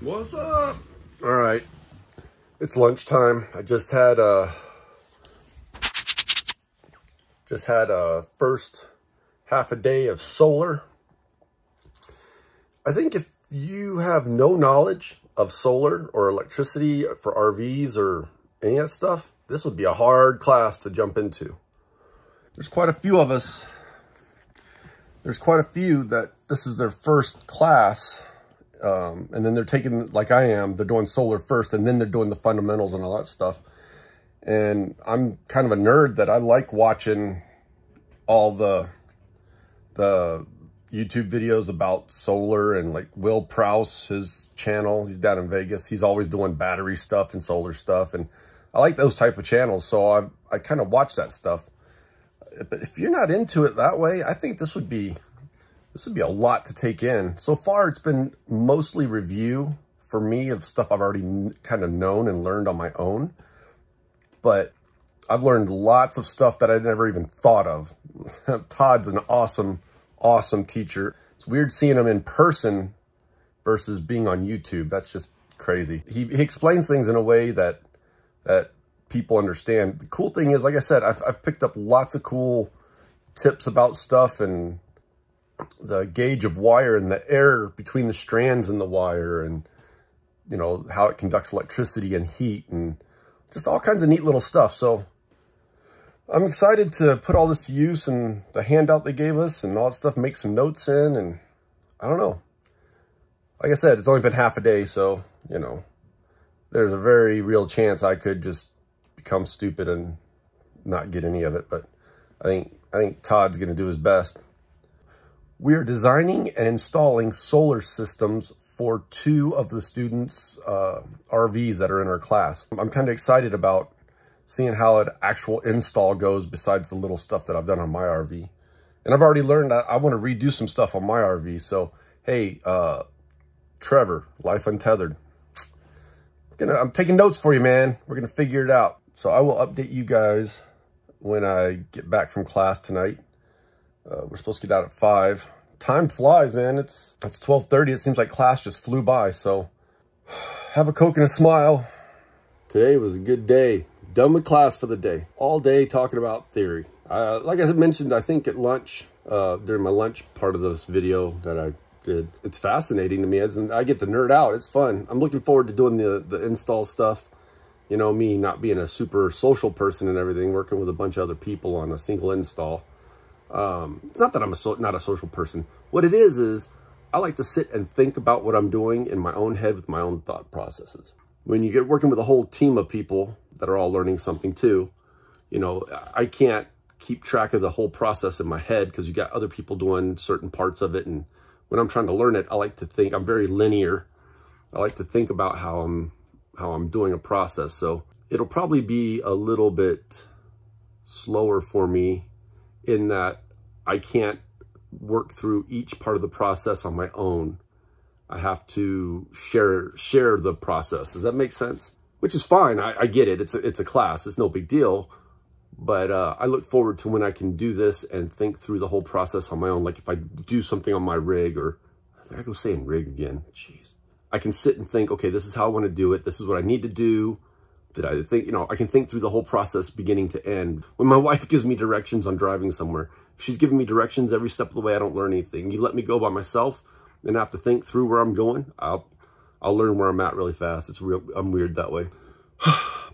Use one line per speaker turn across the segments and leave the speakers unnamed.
What's up? All right, it's lunchtime. I just had a first half a day of solar. I think if you have no knowledge of solar or electricity for RVs or any of that stuff, this would be a hard class to jump into. There's quite a few of us. There's quite a few that this is their first class. And then they're taking, like I am, they're doing solar first, and then they're doing the fundamentals and all that stuff. And I'm kind of a nerd that I like watching all the YouTube videos about solar, and like Will Prouse, his channel, he's down in Vegas. He's always doing battery stuff and solar stuff. And I like those type of channels. So I kind of watch that stuff. But if you're not into it that way, I think this would be a lot to take in. So far, it's been mostly review for me of stuff I've already kind of known and learned on my own. But I've learned lots of stuff that I never even thought of. Todd's an awesome, awesome teacher. It's weird seeing him in person versus being on YouTube. That's just crazy. He explains things in a way that people understand. The cool thing is, like I said, I've picked up lots of cool tips about stuff, and the gauge of wire and the air between the strands in the wire, and you know how it conducts electricity and heat, and just all kinds of neat little stuff. So I'm excited to put all this to use, and the handout they gave us and all that stuff, make some notes in. And I don't know, like I said, it's only been half a day, so you know there's a very real chance I could just become stupid and not get any of it. But I think Todd's gonna do his best. We are designing and installing solar systems for 2 of the students' RVs that are in our class. I'm kind of excited about seeing how an actual install goes, besides the little stuff that I've done on my RV. And I've already learned that I want to redo some stuff on my RV. So, hey, Trevor, Life Untethered, I'm taking notes for you, man. We're going to figure it out. So I will update you guys when I get back from class tonight. We're supposed to get out at 5. Time flies, man. It's 12:30. It seems like class just flew by. So have a Coke and a smile. Today was a good day. Done with class for the day. All day talking about theory. Like I mentioned, I think at lunch, during my lunch part of this video that I did, it's fascinating to me. As I get to nerd out. It's fun. I'm looking forward to doing the install stuff. You know, me not being a super social person and everything, working with a bunch of other people on a single install. It's not that I'm not a social person. What it is I like to sit and think about what I'm doing in my own head with my own thought processes. When you get working with a whole team of people that are all learning something too, you know, I can't keep track of the whole process in my head because you got other people doing certain parts of it. And when I'm trying to learn it, I like to think. I'm very linear. I like to think about how I'm doing a process. So it'll probably be a little bit slower for me, in that I can't work through each part of the process on my own. I have to share the process. Does that make sense? Which is fine. I get it. It's a class. It's no big deal. But I look forward to when I can do this and think through the whole process on my own. Like if I do something on my rig, or I go saying rig again. Jeez. I can sit and think, okay, this is how I want to do it. This is what I need to do. I think, you know, I can think through the whole process beginning to end. When my wife gives me directions on driving somewhere, if she's giving me directions every step of the way, I don't learn anything. You let me go by myself and I have to think through where I'm going, I'll learn where I'm at really fast. I'm weird that way.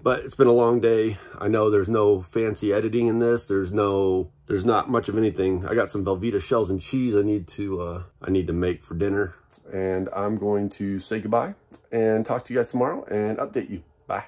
But it's been a long day. I know there's no fancy editing in this. There's not much of anything. I got some Velveeta shells and cheese I need to make for dinner. And I'm going to say goodbye and talk to you guys tomorrow and update you. Bye.